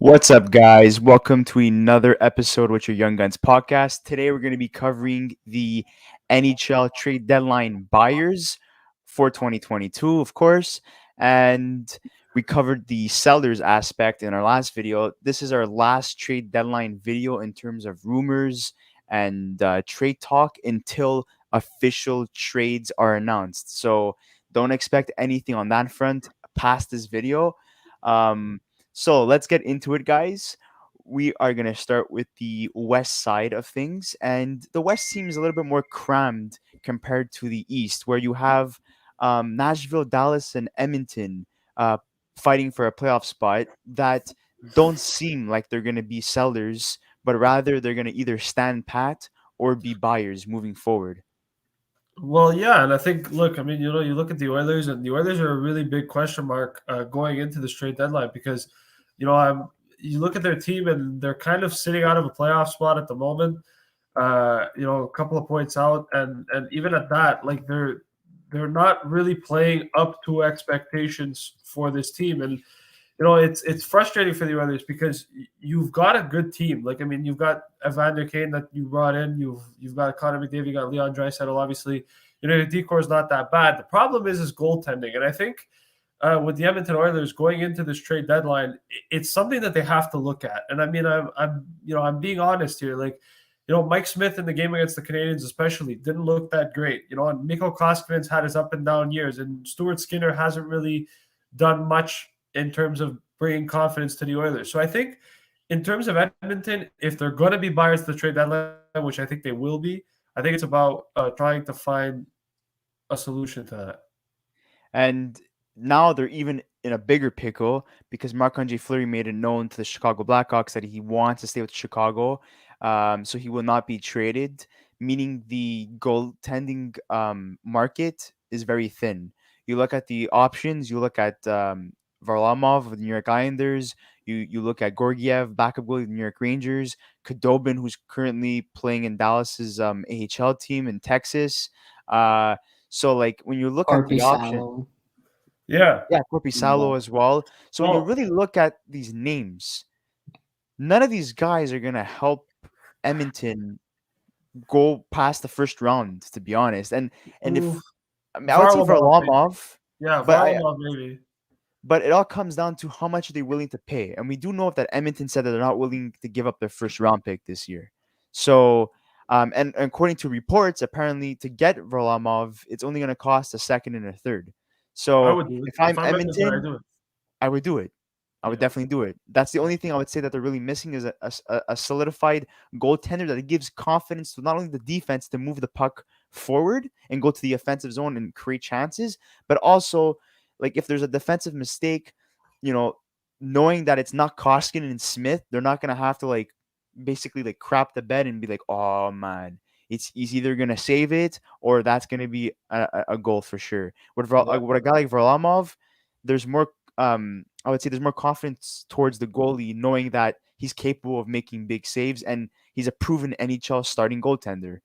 What's up, guys? Welcome to another episode with your Young Guns podcast. Today, we're going to be covering the NHL Trade Deadline Buyers for 2022, of course. And we covered the sellers aspect in our last video. This is our last trade deadline video in terms of rumors and trade talk until official trades are announced. So, don't expect anything on that front past this video. So let's get into it, guys. We are going to start with the west side of things. And the west seems a little bit more crammed compared to the east, where you have Nashville, Dallas, and Edmonton uh, fighting for a playoff spot that don't seem like they're going to be sellers, but rather they're going to either stand pat or be buyers moving forward. Well, yeah, and I think, look, I mean, you look at the Oilers, and the Oilers are a really big question mark going into this trade deadline because, you look at their team and they're kind of sitting out of a playoff spot at the moment. A couple of points out, and even at that, like they're not really playing up to expectations for this team, and it's frustrating for the Oilers because you've got a good team. Like, I mean, you've got Evander Kane that you brought in. You've got Connor McDavid. You got Leon Draisaitl. Obviously, your decor is not that bad. The problem is goaltending, and I think with the Edmonton Oilers going into this trade deadline, it's something that they have to look at. And I mean, I'm being honest here. Like, Mike Smith in the game against the Canadiens especially didn't look that great. And Mikko Koskinen's had his up and down years, and Stuart Skinner hasn't really done much in terms of bringing confidence to the Oilers. So I think in terms of Edmonton, if they're going to be buyers to the trade deadline, which I think they will be, I think it's about trying to find a solution to that. And now they're even in a bigger pickle because Marc-Andre Fleury made it known to the Chicago Blackhawks that he wants to stay with Chicago. So he will not be traded, meaning the goaltending market is very thin. You look at the options, you look at Varlamov of the New York Islanders, you look at Gorgiev, backup goalie of the New York Rangers, Khudobin, who's currently playing in Dallas's AHL team in Texas. So, like, when you look at the option, Salo. Yeah. yeah, Korpisalo as well. So when you Well, really look at these names, none of these guys are gonna help Edmonton go past the first round, to be honest. And ooh, if I mean, I would say Varlamov, maybe. Varlamov, Yeah, but I Varlamov, maybe. but it all comes down to how much are they willing to pay. And we do know that Edmonton said that they're not willing to give up their first round pick this year. So and according to reports, apparently to get Varlamov, it's only gonna cost a second and a third. I So would do it. if If I'm I'm Edmonton, I Edmonton, do it. I would do it. I would Yeah. definitely do it. That's the only thing I would say that they're really missing is a solidified goaltender that gives confidence to not only the defense to move the puck forward and go to the offensive zone and create chances, but also, like, if there's a defensive mistake, you know, knowing that it's not Koskinen and Smith, they're not gonna have to, like, basically, like, crap the bed and be like, oh man, he's either gonna save it or that's gonna be a goal for sure. With a guy like Varlamov, there's more I would say there's more confidence towards the goalie knowing that he's capable of making big saves and he's a proven NHL starting goaltender.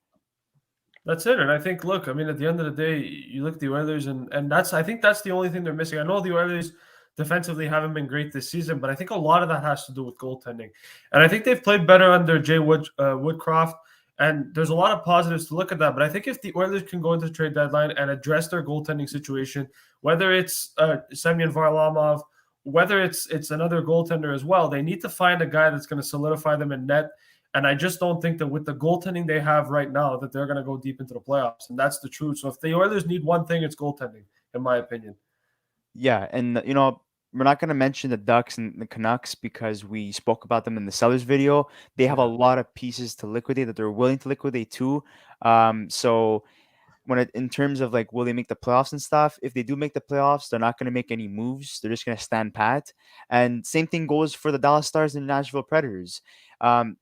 That's it. And I think, look, I mean, at the end of the day, you look at the Oilers, and I think that's the only thing they're missing. I know the Oilers defensively haven't been great this season, but I think a lot of that has to do with goaltending. And I think they've played better under Woodcroft. And there's a lot of positives to look at that. But I think if the Oilers can go into the trade deadline and address their goaltending situation, whether it's Semyon Varlamov, whether it's another goaltender as well, they need to find a guy that's going to solidify them in net. And I just don't think that with the goaltending they have right now that they're going to go deep into the playoffs. And that's the truth. So if the Oilers need one thing, it's goaltending, in my opinion. Yeah, and we're not going to mention the Ducks and the Canucks because we spoke about them in the Sellers video. They have a lot of pieces to liquidate that they're willing to liquidate too. So in terms of, like, will they make the playoffs and stuff, if they do make the playoffs, they're not going to make any moves. They're just going to stand pat. And same thing goes for the Dallas Stars and Nashville Predators.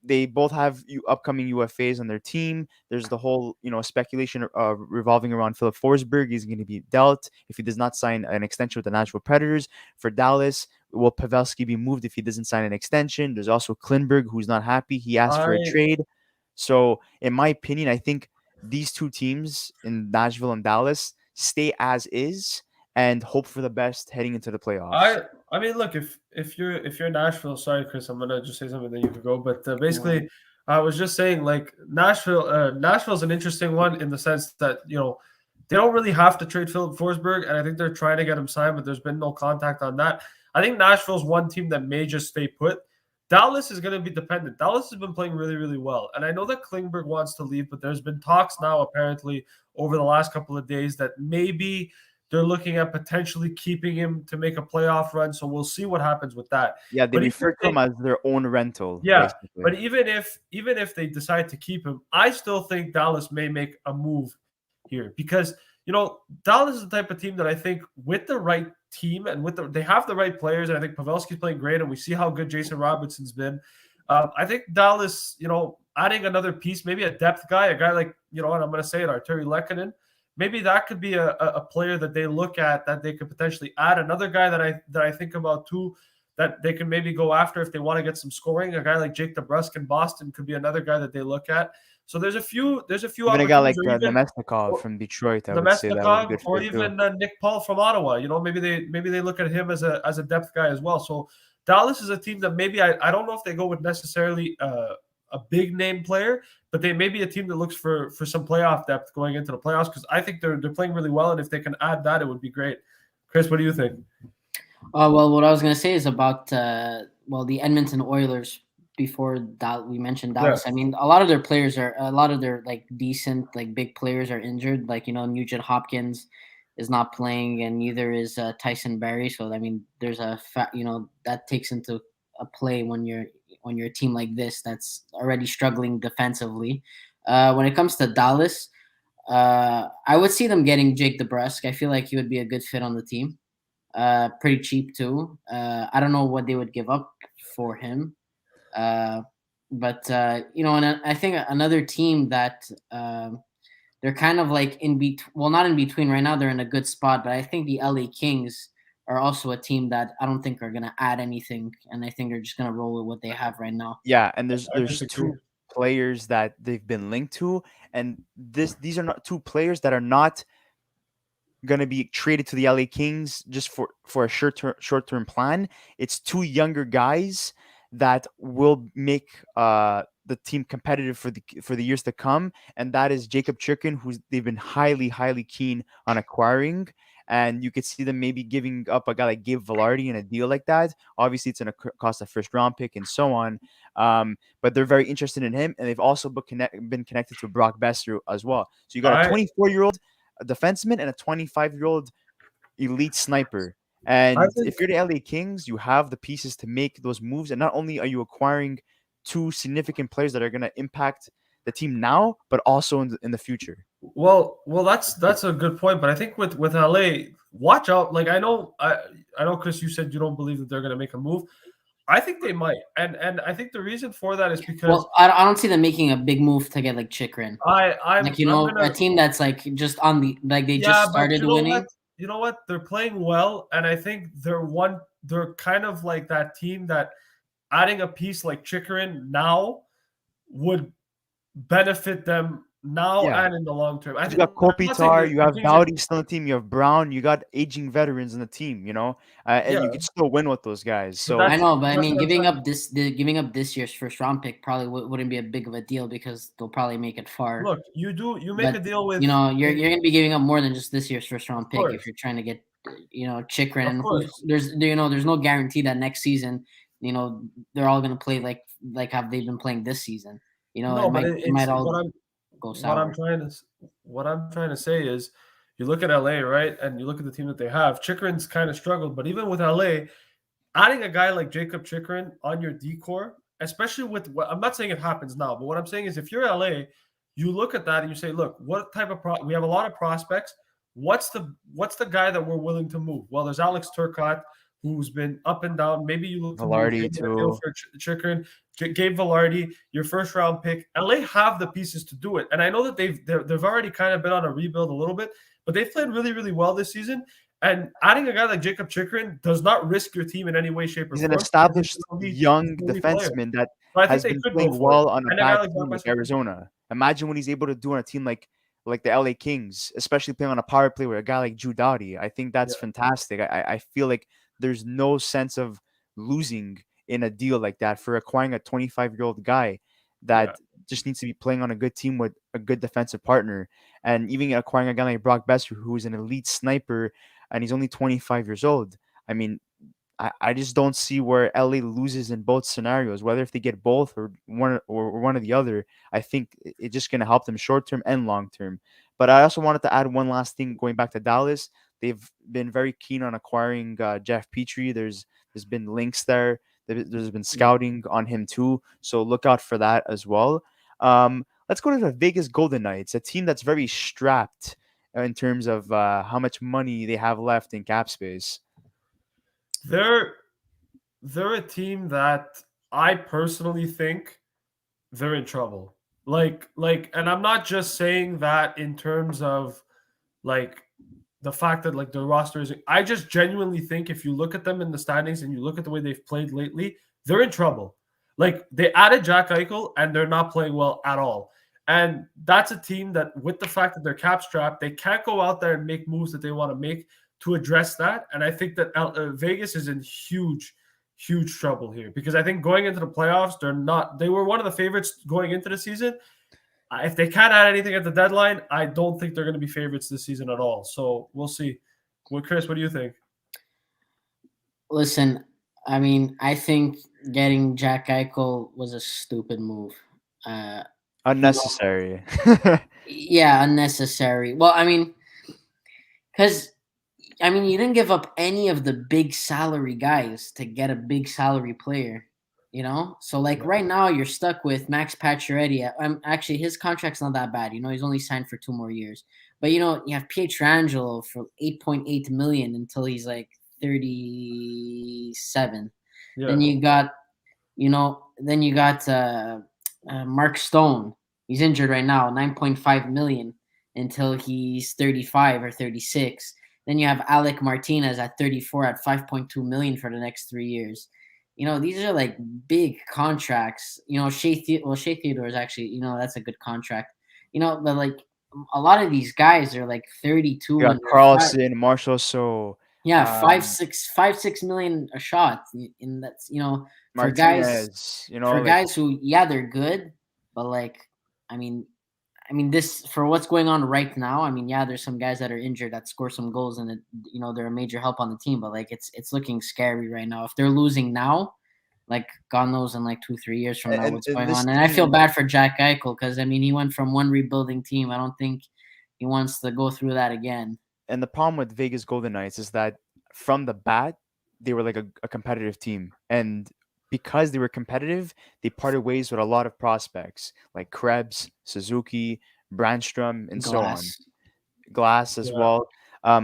They both have upcoming UFAs on their team. There's the whole speculation revolving around Philip Forsberg. He's going to be dealt if he does not sign an extension with the Nashville Predators. For Dallas, will Pavelski be moved if he doesn't sign an extension? There's also Klinberg, who's not happy. He asked for a I trade. So in my opinion, I think these two teams in Nashville and Dallas stay as is, and hope for the best heading into the playoffs. I mean, look, if you're Nashville, sorry, Chris, I'm gonna just say something, then you could go. But Yeah. basically, I was just saying, like Nashville's an interesting one in the sense that they don't really have to trade Philip Forsberg, and I think they're trying to get him signed, but there's been no contact on that. I think Nashville's one team that may just stay put. Dallas is going to be dependent. Dallas has been playing really, really well, and I know that Klingberg wants to leave, but there's been talks now apparently over the last couple of days that maybe they're looking at potentially keeping him to make a playoff run. So we'll see what happens with that. Yeah, they But refer to him as their own rental, yeah, basically. but even if they decide to keep him, I still think Dallas may make a move here because Dallas is the type of team that I think with the right team and they have the right players, and I think Pavelski's playing great, and we see how good Jason Robertson's been. I think Dallas, adding another piece, maybe a depth guy, a guy like and I'm going to say it, Arturi Lehkonen. Maybe that could be a player that they look at that they could potentially add. Another guy that I think about too that they can maybe go after if they want to get some scoring. A guy like Jake DeBrusk in Boston could be another guy that they look at. So there's a few Even a guy like opportunities, or even Nemesnikov from Detroit, I would say that was a good or fit too. even Nick Paul from Ottawa. Maybe they look at him as a depth guy as well. So Dallas is a team that maybe I don't know if they go with necessarily a big name player, but they may be a team that looks for some playoff depth going into the playoffs because I think they're playing really well, and if they can add that, it would be great. Chris, what do you think? Well, what I was going to say is about the Edmonton Oilers. Before that, we mentioned Dallas. Yeah. I mean, a lot of their like decent, like big players are injured. Like Nugent Hopkins is not playing, and neither is Tyson Barrie. So I mean, there's that takes into a play when you're a team like this that's already struggling defensively. When it comes to Dallas, I would see them getting Jake DeBrusk. I feel like he would be a good fit on the team. Pretty cheap too. I don't know what they would give up for him. But and I think another team that they're kind of like in between. Well, not in between right now. They're in a good spot, but I think the LA Kings are also a team that I don't think are going to add anything, and I think they're just going to roll with what they have right now. Yeah, and there's disagree. two players that they've been linked to, and these are not two players that are not going to be traded to the LA Kings just for a short-term plan. It's two younger guys that will make the team competitive for the years to come, and that is Jacob Chikrin, who they've been highly keen on acquiring, and you could see them maybe giving up a guy like Gabe Vilardi in a deal like that. Obviously, it's going to cost a first-round pick and so on, but they're very interested in him, and they've also been connected to Brock Besser as well. So you got a 24-year-old defenseman and a 25-year-old elite sniper. And if you're the LA Kings, you have the pieces to make those moves. And not only are you acquiring two significant players that are going to impact the team now, but also in the future. Well, that's a good point. But I think with LA, watch out. Like I know, Chris, you said you don't believe that they're going to make a move. I think they might, and I think the reason for that is because I don't see them making a big move to get like Chikrin. A team that's like just on the they just started winning. You know what? They're playing well, and I think they're kind of like that team that adding a piece like Chikrin now would benefit them now and in the long term. You got Kopitar, you have Dowdy still on the team, you have Braun, you got aging veterans in the team, and you can still win with those guys. So I know, but I mean, giving up this year's first round pick probably wouldn't be a big of a deal because they'll probably make it far. Look, you make a deal with you're going to be giving up more than just this year's first round pick if you're trying to get Chikrin. There's no guarantee that next season they're all going to play like how they've been playing this season. It might all go sour. What I'm trying to say is, you look at LA, right, and you look at the team that they have. Chikrin's kind of struggled, but even with LA, adding a guy like Jacob Chikrin on your decor, especially with I'm not saying it happens now, but what I'm saying is, if you're LA, you look at that and you say, look, what type of we have a lot of prospects. What's the guy that we're willing to move? Well, there's Alex Turcotte, who's been up and down. Maybe you look Vilardi too. For Chikrin, Gabe Vilardi, your first round pick. LA have the pieces to do it, and I know that they've already kind of been on a rebuild a little bit, but they've played really, really well this season. And adding a guy like Jacob Chikrin does not risk your team in any way, shape, or form. He's an established young defenseman that has been playing well on a bad team like Arizona. Imagine what he's able to do on a team like like the LA Kings, especially playing on a power play with a guy like Drew Doughty. I think that's fantastic. I feel like there's no sense of losing in a deal like that for acquiring a 25-year-old guy Yeah. that just needs to be playing on a good team with a good defensive partner. And even acquiring a guy like Brock Besser, who is an elite sniper, and he's only 25 years old. I mean, I just don't see where LA loses in both scenarios, whether if they get both or one or the other. I think it's just going to help them short term and long term. But I also wanted to add one last thing going back to Dallas. They've been very keen on acquiring Jeff Petrie. There's been links there. There's been scouting on him too. So look out for that as well. Let's go to the Vegas Golden Knights, a team that's very strapped in terms of how much money they have left in cap space. They're a team that I personally think they're in trouble. And I'm not just saying that in terms of like the fact that like the roster is. I just genuinely think if you look at them in the standings and you look at the way they've played lately, they're in trouble. Like they added Jack Eichel and they're not playing well at all. And that's a team that, with the fact that they're cap strapped, they can't go out there and make moves that they want to make to address that. And I think that Vegas is in huge trouble here, because I think going into the playoffs, they were one of the favorites going into the season. If they can't add anything at the deadline, I don't think they're going to be favorites this season at all. So we'll see. Well, Chris, what do you think? Listen, I mean, I think getting Jack Eichel was a stupid move. Unnecessary. Yeah, unnecessary. Well, I mean, because you didn't give up any of the big salary guys to get a big salary player, So, right now, you're stuck with Max Pacioretty. Actually, his contract's not that bad. He's only signed for 2 more years. But, you have Pietrangelo for $8.8 million until he's, 37. Yeah. Then you got, Mark Stone. He's injured right now, $9.5 million until he's 35 or 36. Then you have Alec Martinez at 34 at $5.2 million for the next 3 years. These are big contracts. Shea Theodore is actually, that's a good contract. But a lot of these guys are 32. You got Carlson, Marshall, so yeah, 5-6 million a shot. And that's for Martinez, guys who they're good, but this, for what's going on right now, there's some guys that are injured that score some goals and they're a major help on the team, but it's looking scary right now. If they're losing now, God knows in 2-3 years from now what's going on. And I feel bad for Jack Eichel because he went from one rebuilding team. I don't think he wants to go through that again. And the problem with Vegas Golden Knights is that from the bat, they were a competitive team. And because they were competitive, they parted ways with a lot of prospects like Krebs, Suzuki, Brandstrom, and so on. Glass as well.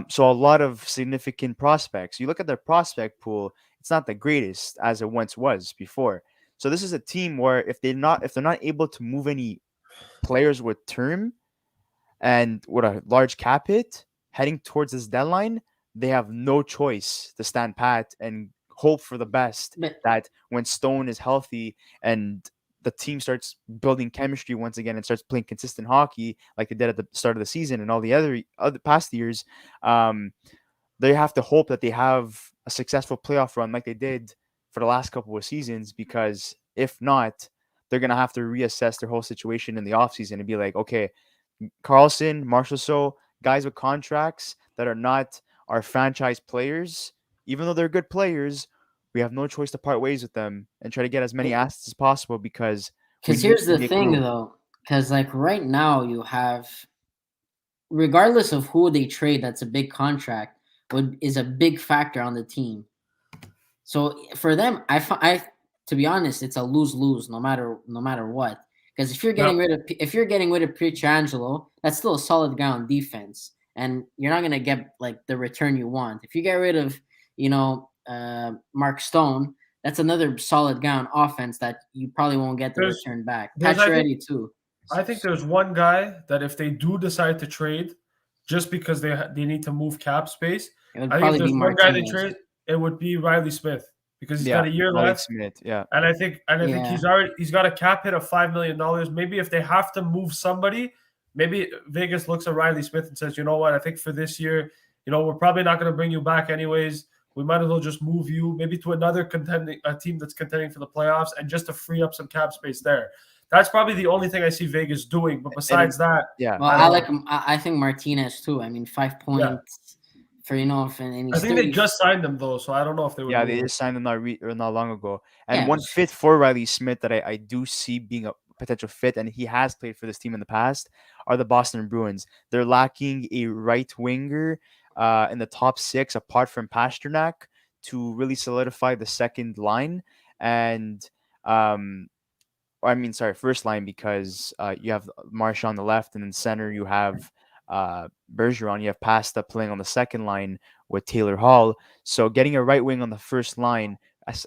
So a lot of significant prospects. You look at their prospect pool, it's not the greatest as it once was before. So this is a team where if they're not able to move any players with term and with a large cap hit heading towards this deadline, they have no choice to stand pat and hope for the best, that when Stone is healthy and the team starts building chemistry once again and starts playing consistent hockey like they did at the start of the season and all the other past years, they have to hope that they have a successful playoff run like they did for the last couple of seasons, because if not, they're going to have to reassess their whole situation in the offseason and be like, okay, Carlson, Marchessault, guys with contracts that are not our franchise players, even though they're good players, we have no choice to part ways with them and try to get as many assets as possible, because here's the thing though, because right now you have, regardless of who they trade, that's a big contract, is a big factor on the team. So for them, I to be honest, it's a lose-lose no matter what. Because if you're getting rid of Pietrangelo, that's still a solid guy on defense, and you're not gonna get the return you want. If you get rid of Mark Stone, that's another solid guy on offense that you probably won't get the return back. Pacioretty too. I think there's one guy that if they do decide to trade, just because they need to move cap space, I think if there's one guy they trade, it would be Riley Smith, because he's got a year left. Smith, and I think he's got a cap hit of $5 million. Maybe if they have to move somebody, maybe Vegas looks at Riley Smith and says, you know what, I think for this year, we're probably not going to bring you back anyways. We might as well just move you maybe to another team that's contending for the playoffs, and just to free up some cap space there. That's probably the only thing I see Vegas doing. But besides that, yeah. Well, I think Martinez too. I mean, 5 points for and I think they just signed him though, so I don't know if they would. Yeah, they just signed him not long ago. And Yeah. one fit for Riley Smith that I do see being a potential fit, and he has played for this team in the past, are the Boston Bruins. They're lacking a right winger in the top 6, apart from Pasternak, to really solidify the second line. And um, first line, because you have Marsh on the left, and in center you have Bergeron. You have Pasta playing on the second line with Taylor Hall. So getting a right wing on the first line,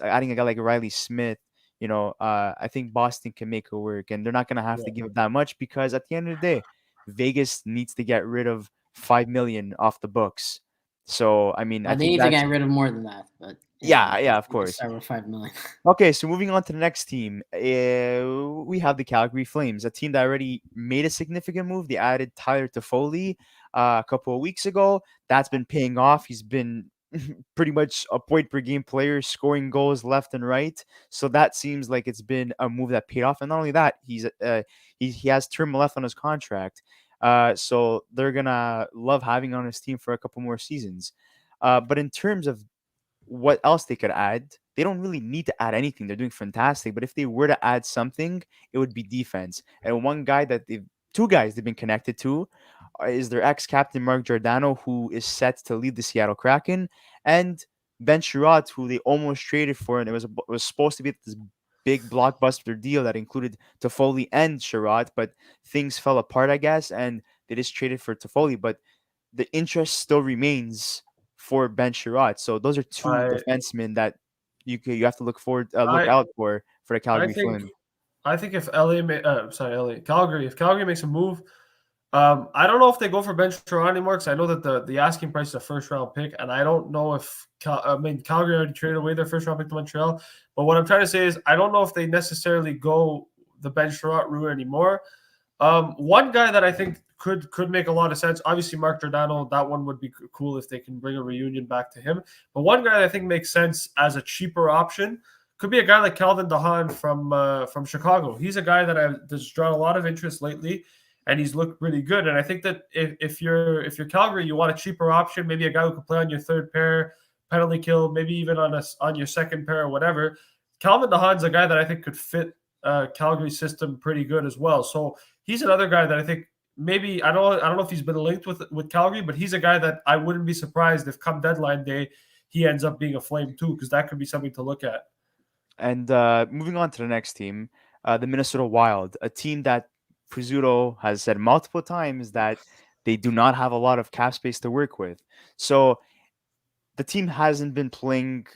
adding a guy like Riley Smith, I think Boston can make it work, and they're not going to have to give up that much, because at the end of the day, Vegas needs to get rid of $5 million off the books. So I mean, they need to get rid of more than that, but yeah, of course. Start with $5 million. Okay, so moving on to the next team, we have the Calgary Flames, a team that already made a significant move. They added Tyler Toffoli a couple of weeks ago. That's been paying off. He's been pretty much a point per game player, scoring goals left and right. So that seems like it's been a move that paid off. And not only that, he has term left on his contract. So they're gonna love having on his team for a couple more seasons. But in terms of what else they could add, they don't really need to add anything. They're doing fantastic. But if they were to add something, it would be defense. And two guys they've been connected to is their ex-captain Mark Giordano, who is set to lead the Seattle Kraken, and Ben Sherratt, who they almost traded for, and it was supposed to be this big blockbuster deal that included Toffoli and Sherratt, but things fell apart, I guess, and they just traded for Toffoli. But the interest still remains for Ben Sherratt. So those are two defensemen that you have to look out for the Calgary Flames. I think if Calgary, makes a move, I don't know if they go for Ben Sherratt anymore, because I know that the asking price is a first round pick, and I don't know if Calgary already traded away their first round pick to Montreal. But what I'm trying to say is, I don't know if they necessarily go the Ben Sherratt route anymore. One guy that I think could make a lot of sense, obviously Mark Giordano, that one would be cool if they can bring a reunion back to him. But one guy that I think makes sense as a cheaper option could be a guy like Calvin DeHaan from Chicago. He's a guy that's drawn a lot of interest lately, and he's looked really good. And I think that if you're Calgary, you want a cheaper option, maybe a guy who can play on your third pair, penalty kill, maybe even on your second pair or whatever. Calvin DeHaan's a guy that I think could fit Calgary's system pretty good as well. So he's another guy that I think maybe, I don't know if he's been linked with Calgary, but he's a guy that I wouldn't be surprised if come deadline day he ends up being a Flame too, because that could be something to look at. And moving on to the next team, the Minnesota Wild, a team that Pizzuto has said multiple times that they do not have a lot of cap space to work with. So the team hasn't been playing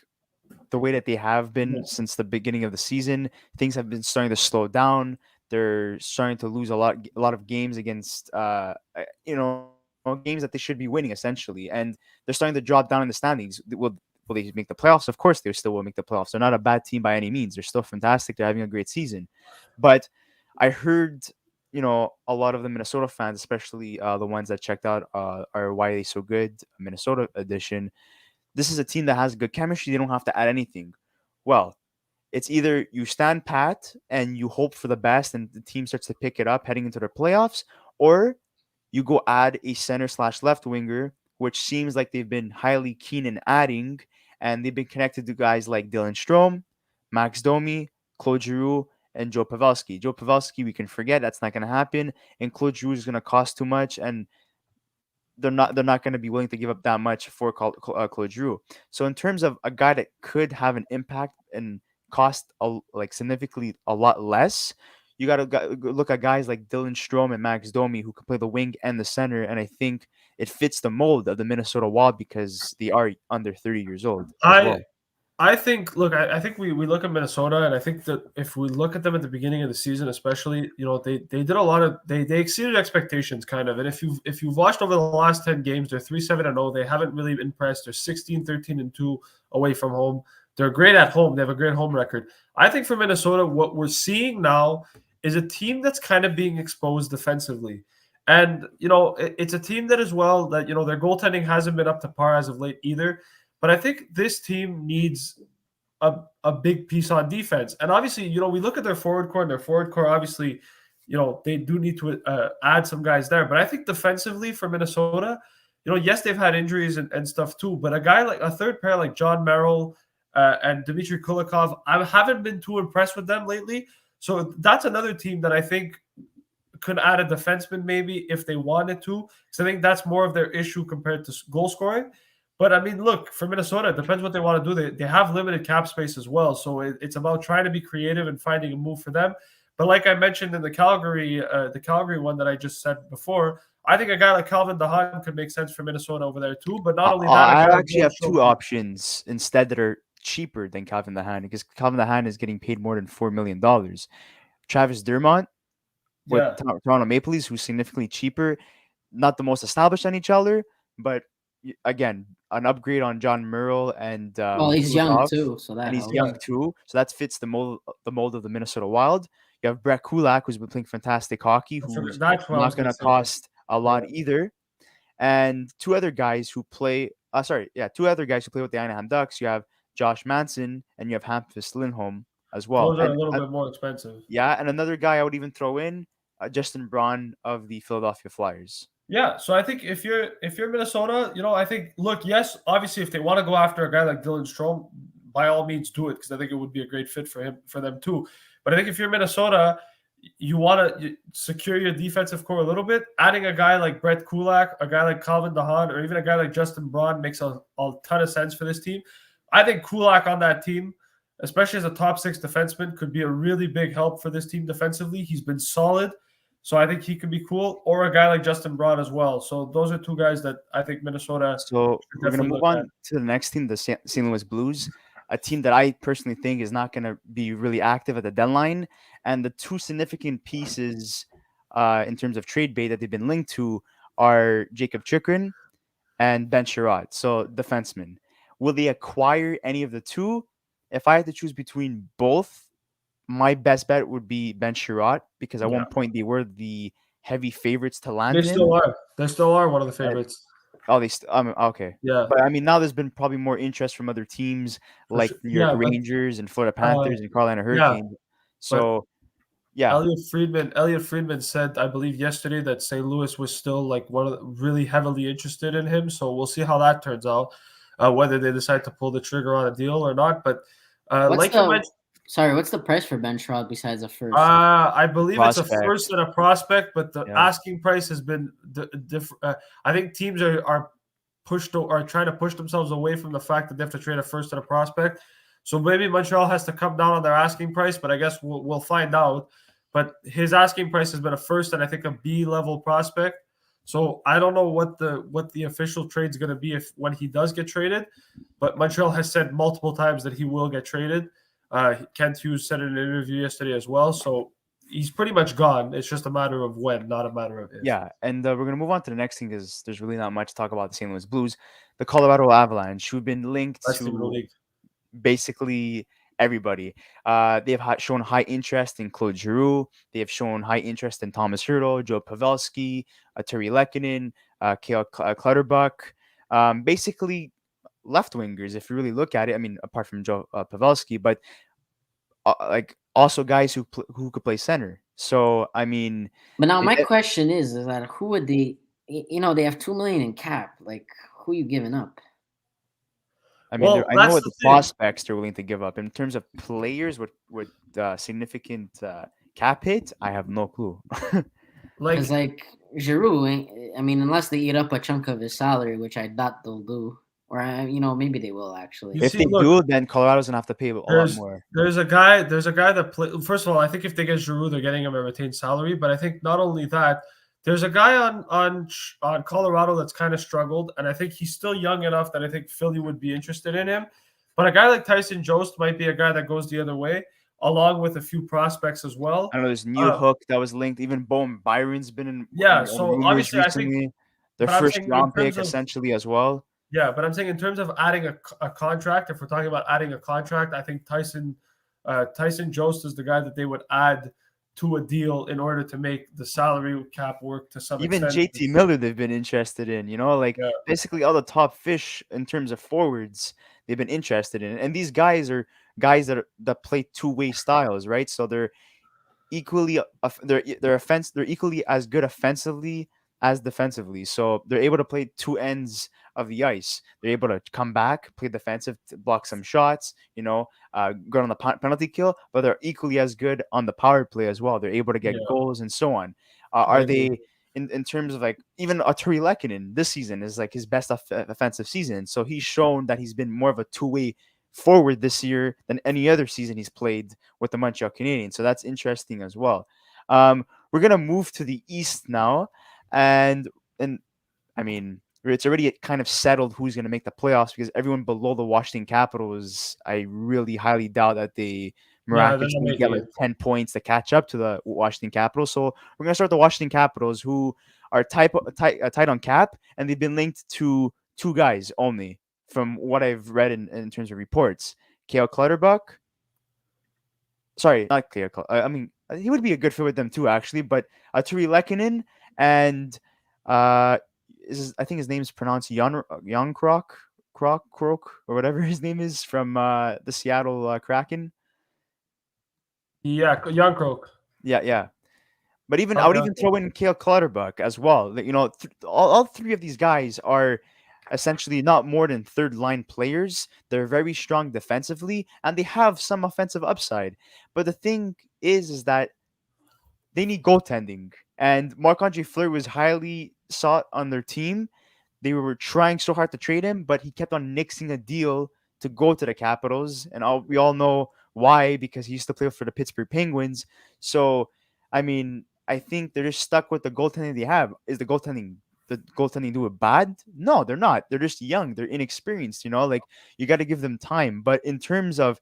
the way that they have been since the beginning of the season. Things have been starting to slow down. They're starting to lose a lot of games against games that they should be winning, essentially, and they're starting to drop down in the standings. Will they make the playoffs? Of course, they still will make the playoffs. They're not a bad team by any means. They're still fantastic. They're having a great season. But I heard, a lot of the Minnesota fans, especially the ones that checked out our Why Are They So Good Minnesota edition. This is a team that has good chemistry. They don't have to add anything. Well, it's either you stand pat and you hope for the best and the team starts to pick it up heading into their playoffs, or you go add a center/left winger, which seems like they've been highly keen in adding, and they've been connected to guys like Dylan Strome, Max Domi, Claude Giroux, and Joe Pavelski. Joe Pavelski, we can forget, that's not going to happen, and Claude Giroux is going to cost too much, and they're not going to be willing to give up that much for Claude Giroux. So in terms of a guy that could have an impact and cost significantly a lot less, you got to look at guys like Dylan Strome and Max Domi, who can play the wing and the center, and I think it fits the mold of the Minnesota Wild because they are under 30 years old. I think we look at Minnesota, and I think that if we look at them at the beginning of the season, especially, they did a lot of they exceeded expectations kind of. And if you've watched over the last 10 games, they're 3-7-0. They haven't really impressed. They're 16-13-2 away from home. They're great at home. They have a great home record. I think for Minnesota, what we're seeing now is a team that's kind of being exposed defensively. And, it's a team that as well that, their goaltending hasn't been up to par as of late either. But I think this team needs a big piece on defense. And obviously, we look at their forward core, and their forward core, obviously, they do need to add some guys there. But I think defensively for Minnesota, yes, they've had injuries and stuff too. But a third pair like John Merrill and Dmitry Kulikov, I haven't been too impressed with them lately. So that's another team that I think could add a defenseman maybe if they wanted to. Because I think that's more of their issue compared to goal scoring. But, I mean, look, for Minnesota, it depends what they want to do. They have limited cap space as well. So it's about trying to be creative and finding a move for them. But like I mentioned in the Calgary one that I just said before, I think a guy like Calvin DeHaan could make sense for Minnesota over there too. But not only that, I actually have two options instead that are cheaper than Calvin DeHaan, because Calvin DeHaan is getting paid more than $4 million. Travis Dermott with Toronto Maple Leafs, who's significantly cheaper, not the most established NHLer, but again, an upgrade on John Merrill and he's young too, so that fits the mold of the Minnesota Wild. You have Brett Kulak, who's been playing fantastic hockey, who's not going to cost a lot either, and two other guys who play with the Anaheim Ducks. You have Josh Manson and you have Hampus Lindholm as well. Those are a little bit more expensive. Yeah, and another guy I would even throw in, Justin Braun of the Philadelphia Flyers. Yeah, so I think if you're Minnesota, I think, look, yes, obviously if they want to go after a guy like Dylan Strome, by all means do it, because I think it would be a great fit for them too. But I think if you're Minnesota, you want to secure your defensive core a little bit. Adding a guy like Brett Kulak, a guy like Calvin DeHaan, or even a guy like Justin Braun makes a ton of sense for this team. I think Kulak on that team, especially as a top six defenseman, could be a really big help for this team defensively. He's been solid. So I think he could be cool, or a guy like Justin Braun as well. So those are two guys that I think Minnesota. So we're going to move on to the next team, the St. Louis Blues, a team that I personally think is not going to be really active at the deadline. And the two significant pieces in terms of trade bait that they've been linked to are Jacob Chikrin and Ben Sherrod. So defensemen. Will they acquire any of the two? If I had to choose between both, my best bet would be Ben Sherrod, because at one point they were the heavy favorites to land. They still are. They still are one of the favorites. Okay. Yeah. But I mean, now there's been probably more interest from other teams like New York Rangers and Florida Panthers and Carolina Hurricanes. So, Elliot Friedman said, I believe yesterday, that St. Louis was still like really heavily interested in him. So we'll see how that turns out, whether they decide to pull the trigger on a deal or not. But what's the price for Ben Sherrod besides a first? I believe it's a first and a prospect, but the asking price has been different. I think teams are trying to push themselves away from the fact that they have to trade a first and a prospect. So maybe Montreal has to come down on their asking price, but I guess we'll find out. But his asking price has been a first and I think a B-level prospect. So I don't know what the official trade's going to be when he does get traded, but Montreal has said multiple times that he will get traded. Kent Hughes said in an interview yesterday as well. So he's pretty much gone. It's just a matter of when, not a matter of if. Yeah, and we're going to move on to the next thing because there's really not much to talk about the St. Louis Blues. The Colorado Avalanche, who've been linked to basically everybody. They've shown high interest in Claude Giroux. They have shown high interest in Thomas Hertl, Joe Pavelski, Terry Lehkonen, Kale Clutterbuck. Basically left wingers, if you really look at it. I mean, apart from Joe Pavelski, but like also guys who could play center. So I mean, but now my question is that who would they? They have $2 million in cap. Like, who are you giving up? I mean, I know what the prospects they're willing to give up in terms of players with significant cap hit. I have no clue. Because like Giroux, I mean, unless they eat up a chunk of his salary, which I doubt they'll do. Or maybe they will actually. If they do, then Colorado's gonna have to pay a lot more. There's a guy that play. First of all, I think if they get Giroux, they're getting him a retained salary. But I think not only that, there's a guy on Colorado that's kind of struggled, and I think he's still young enough that I think Philly would be interested in him. But a guy like Tyson Jost might be a guy that goes the other way, along with a few prospects as well. I know there's New Hook that was linked. Even Bowen Byron's been in. Yeah, so obviously recently. I think their first round pick essentially as well. Yeah, but I'm saying in terms of adding a contract, if we're talking about adding a contract, I think Tyson Jost is the guy that they would add to a deal in order to make the salary cap work to some Even extent. JT Miller, they've been interested in. Like Yeah, basically all the top fish in terms of forwards, they've been interested in. And these guys are guys that play two-way styles, right? So they're equally they're equally as good offensively as defensively. So they're able to play two ends of the ice. They're able to come back, play defensive, to block some shots. Good on the penalty kill, but they're equally as good on the power play as well. They're able to get yeah, goals and so on. I Are agree. they? In terms of like even Arturi Lekkinen this season is like his best offensive season. So he's shown that he's been more of a two-way forward this year than any other season he's played with the Montreal Canadiens. So that's interesting as well. We're gonna move to the East now, and I mean it's already kind of settled who's gonna make the playoffs because everyone below the Washington Capitals, I really highly doubt that they Yeah, they're not miraculously get making like it. 10 points to catch up to the Washington Capitals. So we're gonna start the Washington Capitals, who are tight on cap, and they've been linked to two guys only, from what I've read in terms of reports. Kale Clutterbuck. Sorry, not Kale. I mean, he would be a good fit with them too, actually. But Turi Lekkinen and uh, I think his name is pronounced Jan Krok, or whatever his name is, from the Seattle Kraken. Yeah, Young Croak. Yeah, yeah. But even I would Okay, even okay. throw in Kale Clutterbuck as well. All three of these guys are essentially not more than third line players. They're very strong defensively and they have some offensive upside. But the thing is that they need goaltending. And Marc Andre Fleur was highly sought on their team. They were trying so hard to trade him, but he kept on nixing a deal to go to the Capitals. And we all know why, because he used to play for the Pittsburgh Penguins. So, I mean, I think they're just stuck with the goaltending they have. Is the goaltending do it bad? No, they're not. They're just young. They're inexperienced. Like you got to give them time. But in terms of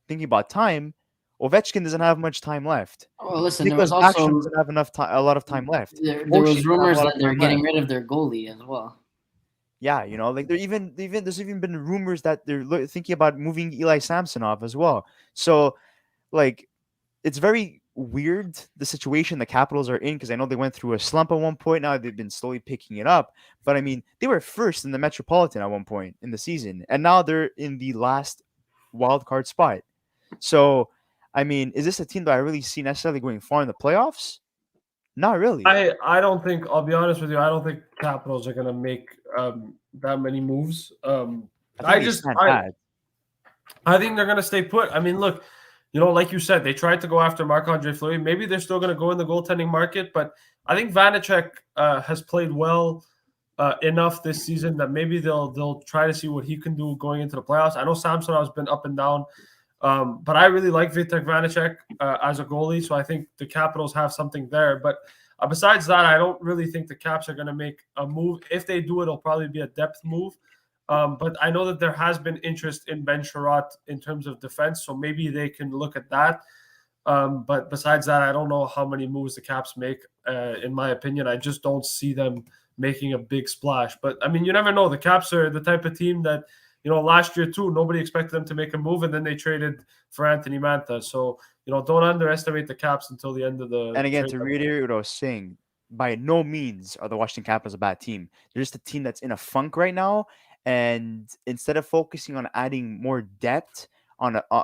thinking about time, Ovechkin doesn't have much time left. Oh, listen, there was Nicholas Backstrom also doesn't have a lot of time left. there Oshie was doesn't have a rumors lot that of they're time left. getting rid of their goalie as well. Yeah, like there's even been rumors that they're thinking about moving Eli Samsonov as well. So like it's very weird the situation the Capitals are in, because I know they went through a slump at one point. Now they've been slowly picking it up, but I mean they were first in the Metropolitan at one point in the season, and now they're in the last wild card spot. So I mean, is this a team that I really see necessarily going far in the playoffs? Not really. I don't think, I'll be honest with you, I don't think Capitals are gonna make that many moves. I think I they just stand bad. I think they're gonna stay put. I mean, look, like you said, they tried to go after Marc-Andre Fleury. Maybe they're still gonna go in the goaltending market, but I think Vanacek has played well enough this season that maybe they'll try to see what he can do going into the playoffs. I know Samsonov has been up and down. But I really like Vitek Vanacek as a goalie, so I think the Capitals have something there. But besides that, I don't really think the Caps are going to make a move. If they do, it'll probably be a depth move. But I know that there has been interest in Ben Sherratt in terms of defense, so maybe they can look at that. But besides that, I don't know how many moves the Caps make. In my opinion, I just don't see them making a big splash. But I mean, you never know. The Caps are the type of team that, last year too, nobody expected them to make a move, and then they traded for Anthony Mantha. So, don't underestimate the Caps until the end of the And again, trade. to reiterate what I was saying, by no means are the Washington Capitals a bad team. They're just a team that's in a funk right now. And instead of focusing on adding more depth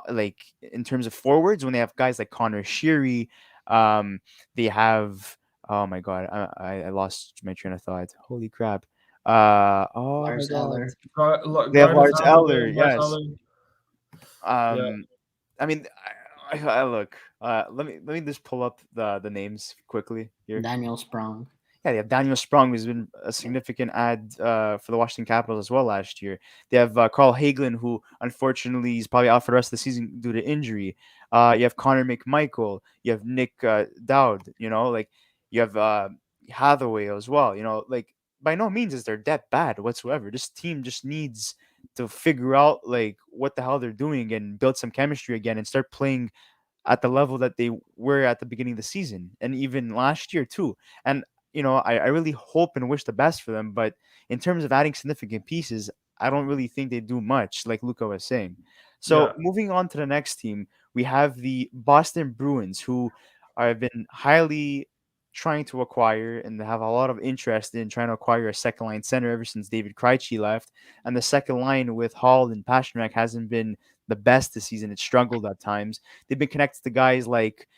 like in terms of forwards, when they have guys like Connor Sheary, they have, oh my god, I lost my train of thought. Holy crap! Oh my Lars god, Eller. they have Gardas Lars Eller, Eller. Lars Yes. Eller. Yeah. I mean, I look. Let me just pull up the names quickly here. Daniel Sprong. Yeah, they have Daniel Sprong, who's been a significant add for the Washington Capitals as well last year. They have Carl Hagelin, who unfortunately is probably out for the rest of the season due to injury. You have Connor McMichael. You have Nick Dowd. Like you have Hathaway as well. Like by no means is their depth bad whatsoever. This team just needs to figure out like what the hell they're doing and build some chemistry again and start playing at the level that they were at the beginning of the season and even last year too. And I really hope and wish the best for them. But in terms of adding significant pieces, I don't really think they do much, like Luca was saying. So Yeah. moving on to the next team, we have the Boston Bruins, who I've been highly trying to acquire and have a lot of interest in trying to acquire a second line center ever since David Krejci left. And the second line with Hall and Pasternak hasn't been the best this season. It struggled at times. They've been connected to guys like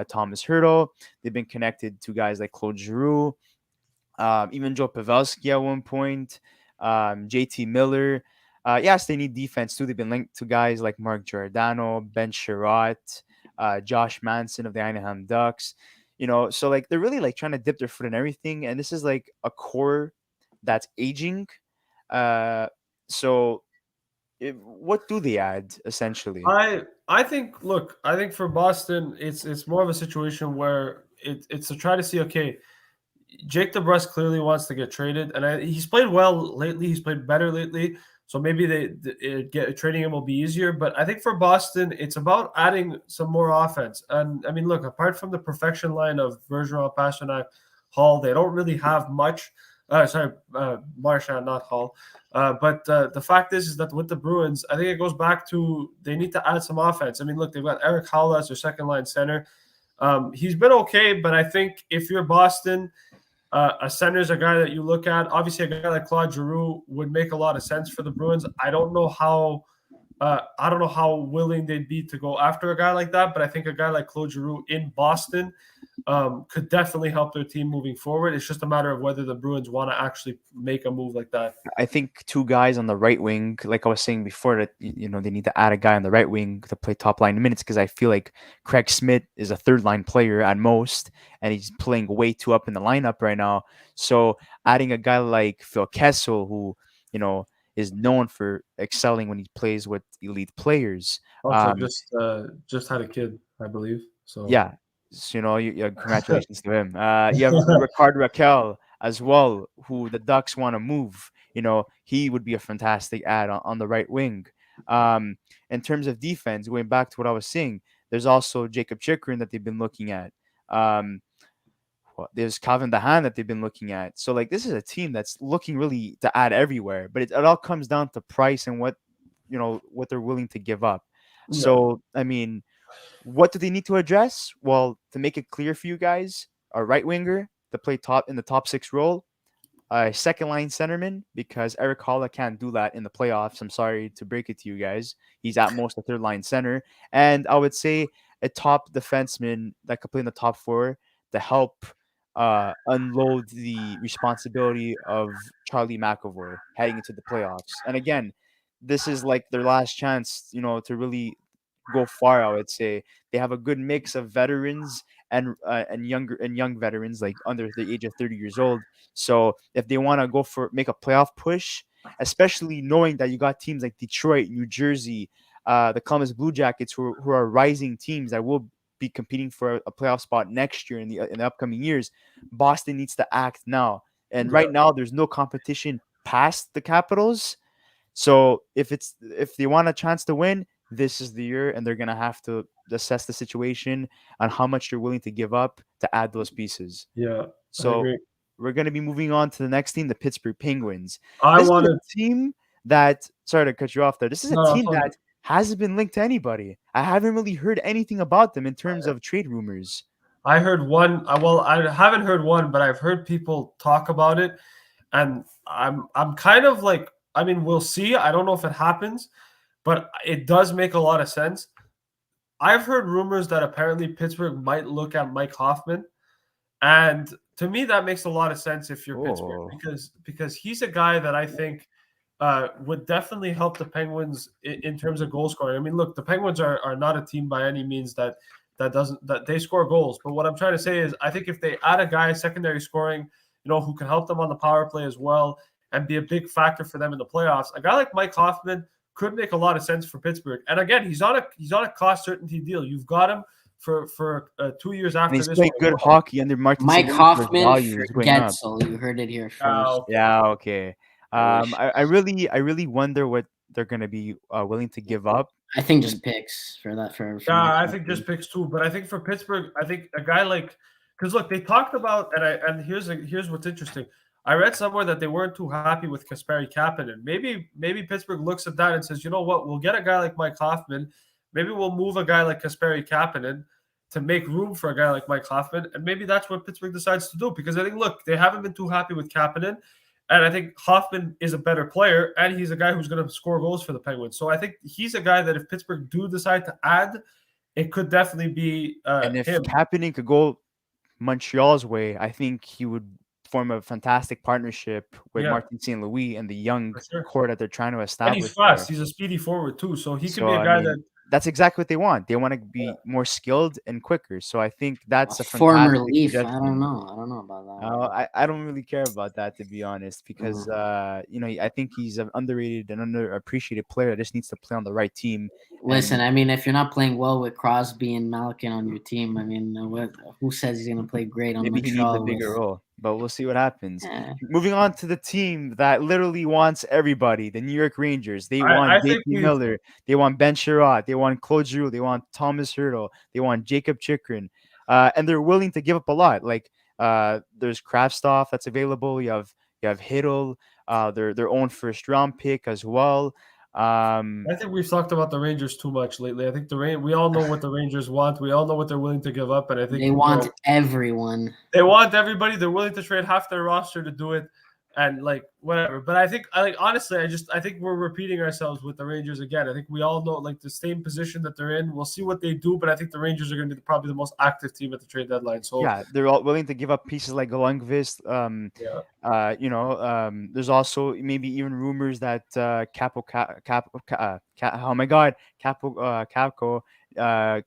Thomas Hertl. They've been connected to guys like Claude Giroux, even Joe Pavelski at one point, JT Miller. Yes, they need defense too. They've been linked to guys like Mark Giordano, Ben Sherratt, Josh Manson of the Anaheim Ducks. So like they're really like trying to dip their foot in everything, and this is like a core that's aging. Uh, so what do they add essentially? I think look, I think for Boston, it's more of a situation where it's to try to see, okay, Jake DeBrusk clearly wants to get traded, and he's played well lately. He's played better lately, so maybe trading him will be easier. But I think for Boston, it's about adding some more offense. And I mean, look, apart from the perfection line of Bergeron, Pasternak, Hall, they don't really have much. Marchand, not Hall. But the fact is that with the Bruins, I think it goes back to they need to add some offense. I mean, look, they've got Eric Howell as their second line center. He's been okay, but I think if you're Boston, a center is a guy that you look at. Obviously, a guy like Claude Giroux would make a lot of sense for the Bruins. I don't know how willing they'd be to go after a guy like that, but I think a guy like Claude Giroux in Boston could definitely help their team moving forward. It's just a matter of whether the Bruins want to actually make a move like that. I think two guys on the right wing, like I was saying before, that they need to add a guy on the right wing to play top line minutes because I feel like Craig Smith is a third line player at most, and he's playing way too up in the lineup right now. So adding a guy like Phil Kessel, who is known for excelling when he plays with elite players. Also, just had a kid, I believe. So Yeah, so, congratulations to him. You have Rickard Raquel as well, who the Ducks want to move. He would be a fantastic add on the right wing. In terms of defense, going back to what I was saying, there's also Jacob Chikrin that they've been looking at. There's Calvin DeHaan that they've been looking at. So like this is a team that's looking really to add everywhere, but it all comes down to price and what they're willing to give up. Yeah. So I mean, what do they need to address? Well, to make it clear for you guys, a right winger to play in the top six role, a second line centerman, because Eric Holla can't do that in the playoffs. I'm sorry to break it to you guys. He's at most a third line center. And I would say a top defenseman that could play in the top four to help unload the responsibility of Charlie McAvoy heading into the playoffs. And again, this is like their last chance, to really go far. I would say they have a good mix of veterans and young veterans, like under the age of 30 years old. So if they want to make a playoff push, especially knowing that you got teams like Detroit, New Jersey, the Columbus Blue Jackets, who are rising teams that will be competing for a playoff spot next year in the upcoming years, Boston needs to act now. And right now, there's no competition past the Capitals. So if they want a chance to win, this is the year, and they're gonna have to assess the situation on how much they're willing to give up to add those pieces. Yeah. So we're gonna be moving on to the next team, the Pittsburgh Penguins. Is a team that, sorry to cut you off there. This is a team that hasn't been linked to anybody. I haven't really heard anything about them in terms of trade rumors. I heard one. Well, I haven't heard one, but I've heard people talk about it, and I'm kind of like, I mean, we'll see. I don't know if it happens, but it does make a lot of sense. I've heard rumors that apparently Pittsburgh might look at Mike Hoffman, and to me that makes a lot of sense if you're Pittsburgh, because he's a guy that I think would definitely help the Penguins in terms of goal scoring. I mean, look, the Penguins are not a team by any means that they score goals, but what I'm trying to say is I think if they add a guy secondary scoring, who can help them on the power play as well and be a big factor for them in the playoffs, a guy like Mike Hoffman could make a lot of sense for Pittsburgh. And again, he's on a cost certainty deal. You've got him for 2 years after this. He's playing good hockey under Martin. Mike Hoffman for Gensel. You heard it here first. Okay. Yeah, okay. I really wonder what they're gonna be willing to give up. I think just picks for that. I think just picks too. But I think for Pittsburgh, I think a guy like, because look, they talked about, and here's what's interesting. I read somewhere that they weren't too happy with Kasperi Kapanen. Maybe Pittsburgh looks at that and says, you know what, we'll get a guy like Mike Hoffman. Maybe we'll move a guy like Kasperi Kapanen. to make room for a guy like Mike Hoffman. And maybe that's what Pittsburgh decides to do, because I think, look, they haven't been too happy with Kapanen. And I think Hoffman is a better player, and he's a guy who's going to score goals for the Penguins. So I think he's a guy that if Pittsburgh do decide to add, it could definitely be And if him. Kapanen could go Montreal's way, I think he would form a fantastic partnership with Martin St. Louis and the young core that they're trying to establish. And he's fast. He's a speedy forward too, so he can be a guy that. That's exactly what they want. They want to be more skilled and quicker. So I think that's a former fantastic Leaf. suggestion. I don't know about that. I don't really care about that, to be honest, because I think he's an underrated and underappreciated player that just needs to play on the right team. Listen, I mean, if you're not playing well with Crosby and Malkin on your team, I mean, who says he's going to play great on maybe Montreal? He needs a bigger role, but we'll see what happens. Moving on to the team that literally wants everybody, the New York Rangers. They want JP Miller. They want Ben Sherratt. They want Claude Giroux. They want Thomas Hertl. They want Jacob Chikrin. And they're willing to give up a lot. Like there's Kraftstoff that's available. You have Hertl, their own first round pick as well. I think we've talked about the Rangers too much lately. I think we all know what the Rangers want. We all know what they're willing to give up, and I think they want everyone. They want everybody. They're willing to trade half their roster to do it, and like whatever. But I think honestly, I think we're repeating ourselves with the Rangers again. I think we all know like the same position that they're in. We'll see what they do, but I think the Rangers are going to be probably the most active team at the trade deadline. So yeah, they're all willing to give up pieces like Lundqvist. There's also maybe even rumors that Capco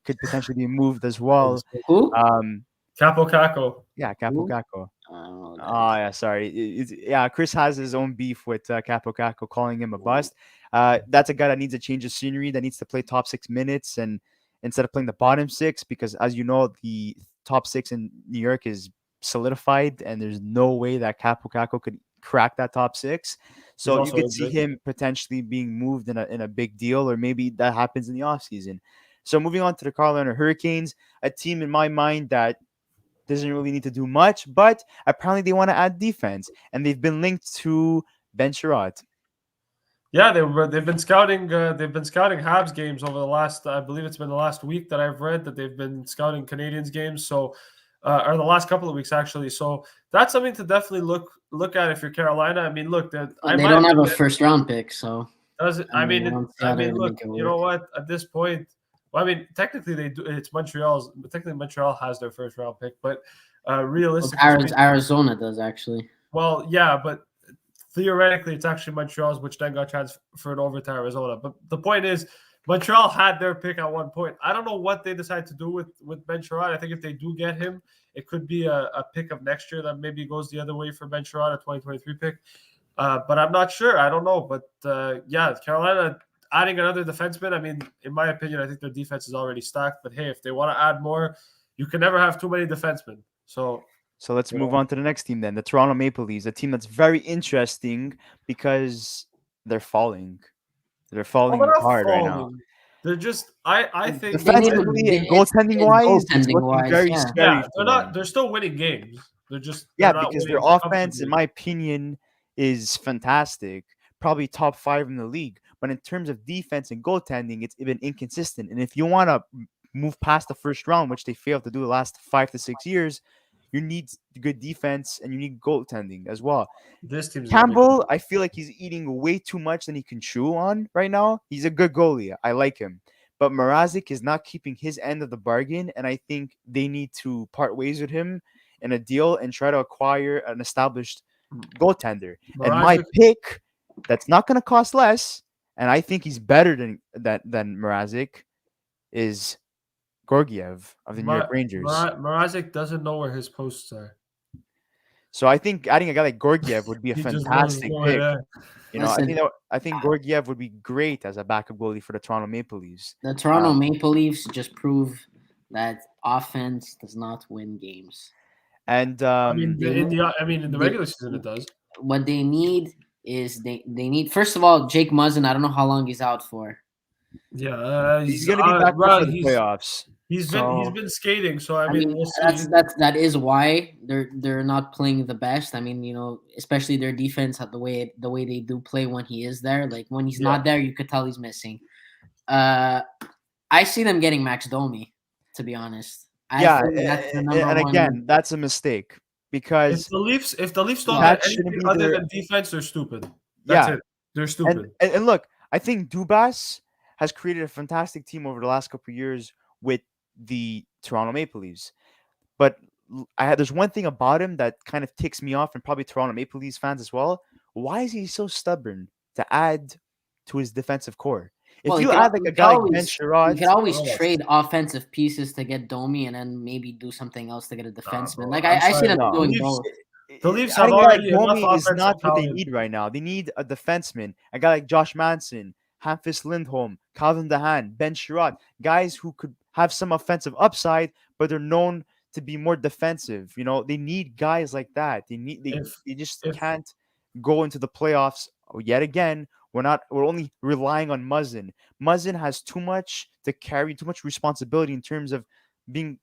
could potentially be moved as well. Who? Capo. Yeah, Capco. Yeah, sorry. Chris has his own beef with Capo, calling him a bust. That's a guy that needs a change of scenery, that needs to play top 6 minutes and instead of playing the bottom 6, because as you know, the top 6 in New York is solidified, and there's no way that Capo could crack that top 6. So you could see him potentially being moved in a big deal, or maybe that happens in the offseason. So moving on to the Carolina Hurricanes, a team in my mind that doesn't really need to do much, but apparently they want to add defense, and they've been linked to Ben Sherratt. Yeah, they've been scouting. They've been scouting Habs games over the last. I believe it's been the last week that I've read that they've been scouting Canadiens games. So, or the last couple of weeks actually. So that's something to definitely look at if you're Carolina. I mean, look, they don't have a first round pick, so does it? I mean, look, you know what? At this point, well, I mean, technically they do. It's Montreal's. Technically, Montreal has their first round pick, but realistically, Arizona does actually. Well, yeah, but theoretically, it's actually Montreal's, which then got transferred over to Arizona. But the point is, Montreal had their pick at one point. I don't know what they decide to do with Ben Sherratt. I think if they do get him, it could be a pick of next year that maybe goes the other way for Ben Sherratt, a 2023 pick. But I'm not sure. I don't know. But yeah, Carolina adding another defenseman. I mean, in my opinion, I think their defense is already stacked. But hey, if they want to add more, you can never have too many defensemen. So let's move on to the next team then, the Toronto Maple Leafs, a team that's very interesting because they're falling. They're falling hard right now. They're just, I think defensively and goaltending wise, it's looking very scary. They're still winning games. Because their offense, in my opinion, is fantastic. Probably top 5 in the league. But in terms of defense and goaltending, it's been inconsistent. And if you want to move past the first round, which they failed to do the last 5 to 6 years, you need good defense and you need goaltending as well. This team's Campbell, I feel like he's eating way too much than he can chew on right now. He's a good goalie. I like him. But Mrazek is not keeping his end of the bargain, and I think they need to part ways with him in a deal and try to acquire an established goaltender. And my pick that's not going to cost less, and I think he's better than Mrazek, is Georgiev of the New York Rangers. Mrazek doesn't know where his posts are. So I think adding a guy like Georgiev would be a fantastic pick. I think Georgiev would be great as a backup goalie for the Toronto Maple Leafs. The Toronto Maple Leafs just prove that offense does not win games. And in the regular season it does. What they need is they need, first of all, Jake Muzzin. I don't know how long he's out for. Yeah, he's going to be back for the playoffs. He's been skating, so I mean we'll see. That is why they're not playing the best. I mean, especially their defense, the way they do play when he is there. Like when he's not there, you could tell he's missing. I see them getting Max Domi, to be honest. I Yeah, think that's the number and one. again, that's a mistake because If the Leafs don't that get shouldn't anything be other their than defense, they're stupid. That's yeah. it. They're And, stupid. and and look, I think Dubas has created a fantastic team over the last couple of years with the Toronto Maple Leafs. But there's one thing about him that kind of ticks me off, and probably Toronto Maple Leafs fans as well. Why is he so stubborn to add to his defensive core? If Well, you add like a guy like Ben you could Sherrod, always Yes. trade offensive pieces to get Domi and then maybe do something else to get a defenseman. bro, Like I'm I see sorry. them No. doing Leafs- both. The Leafs I have think a guy like already enough Domi is offensive not what they talent. need right now. They need a defenseman, a guy like Josh Manson, Hampus Lindholm, Calvin DeHaan, Ben Sherrod, guys who could have some offensive upside, but they're known to be more defensive. You know, they need guys like that. If They just if can't go into the playoffs yet again. We're only relying on Muzzin. Muzzin has too much to carry, too much responsibility in terms of being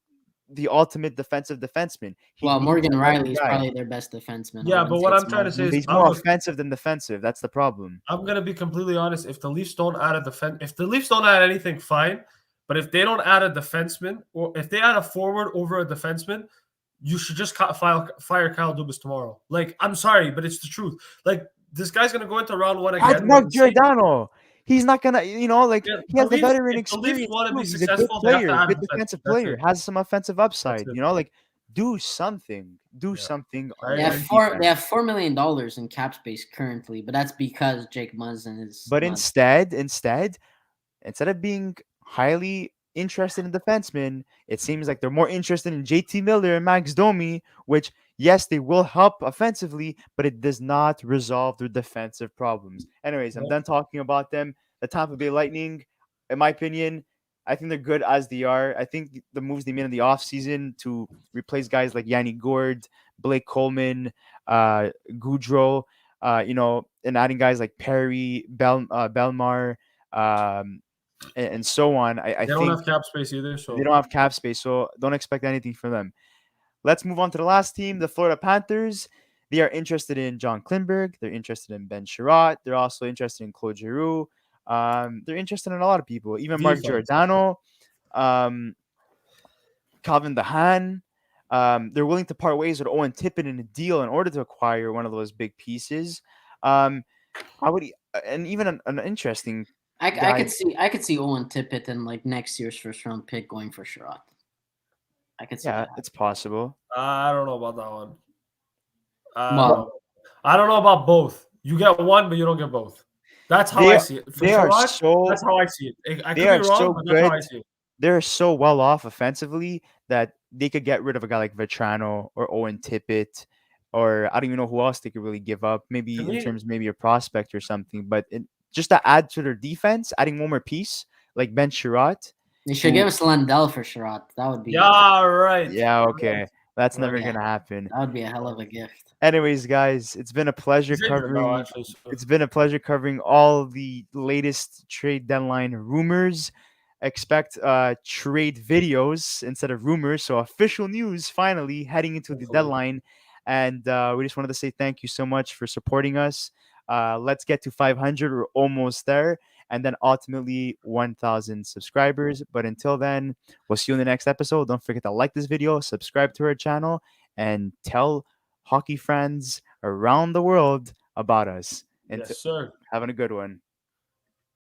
the ultimate defensive defenseman. He Well, needs Morgan a better Riley is guy. probably their best defenseman. I Yeah, wouldn't but say what it's I'm trying to say Muzzin. is He's more offensive than defensive. That's the problem. I'm gonna be completely honest. If the Leafs don't add a defense, if the Leafs don't add anything, fine. But if they don't add a defenseman, or if they add a forward over a defenseman, you should just fire Kyle Dubas tomorrow. Like, I'm sorry, but it's the truth. Like, this guy's gonna go into round one Add again. Mark with the same- Giordano. He's not gonna, like Yeah, he has the veteran if the Leafs experience want to too. be He's a good successful, they have to player, add good defense. defensive That's player, it. has some offensive upside. it. Like do something. Do Yeah. something. I on They agree. have defense. they have $4 million in cap space currently, but that's because Jake Muzzin is. But not- instead of being highly interested in defensemen, it seems like they're more interested in JT Miller and Max Domi, which yes, they will help offensively, but it does not resolve their defensive problems. Anyways, I'm Yeah. done talking about them. The Tampa Bay Lightning, in my opinion, I think they're good as they are. I think the moves they made in the offseason to replace guys like Yanni Gourde, Blake Coleman, Goudreau, and adding guys like Perry, Belmar, and so on. I They don't think have cap space either, so they don't have cap space, so don't expect anything from them. Let's move on to the last team, the Florida Panthers. They are interested in John Klingberg. They're interested in Ben Sherratt. They're also interested in Claude Giroux. They're interested in a lot of people, even Mark Defense. Giordano, um, Calvin DeHaan. They're willing to part ways with Owen Tippett in a deal in order to acquire one of those big pieces. How would he, and even an interesting I guy. could see Owen Tippett in like next year's first round pick going for Sherrod. I could see Yeah, that. it's possible. I don't know about that one. Well- I don't know about both. You get one, but you don't get both. That's how I see it. For They are Sherrod, so that's how I see it. I could they are be wrong, so but that's how I good. see it. They're so well off offensively that they could get rid of a guy like Vetrano or Owen Tippett, or I don't even know who else they could really give up. Maybe To in me- terms maybe a prospect or something. But just to add to their defense, adding one more piece like Ben Sherratt. They should give us Lundell for Sherrod. That would be Yeah, right. Yeah, okay. That's never Yeah. gonna happen. that would be a hell of a gift. Anyways, guys, it's been a pleasure He's injured now, covering. actually, so- It's been a pleasure covering all the latest trade deadline rumors. Expect trade videos instead of rumors. So official news finally heading into the Hopefully. deadline. And we just wanted to say thank you so much for supporting us. Let's get to 500. We're almost there. And then ultimately 1,000 subscribers. But until then, we'll see you in the next episode. Don't forget to like this video, subscribe to our channel, and tell hockey friends around the world about us. And Yes, sir. having a good one.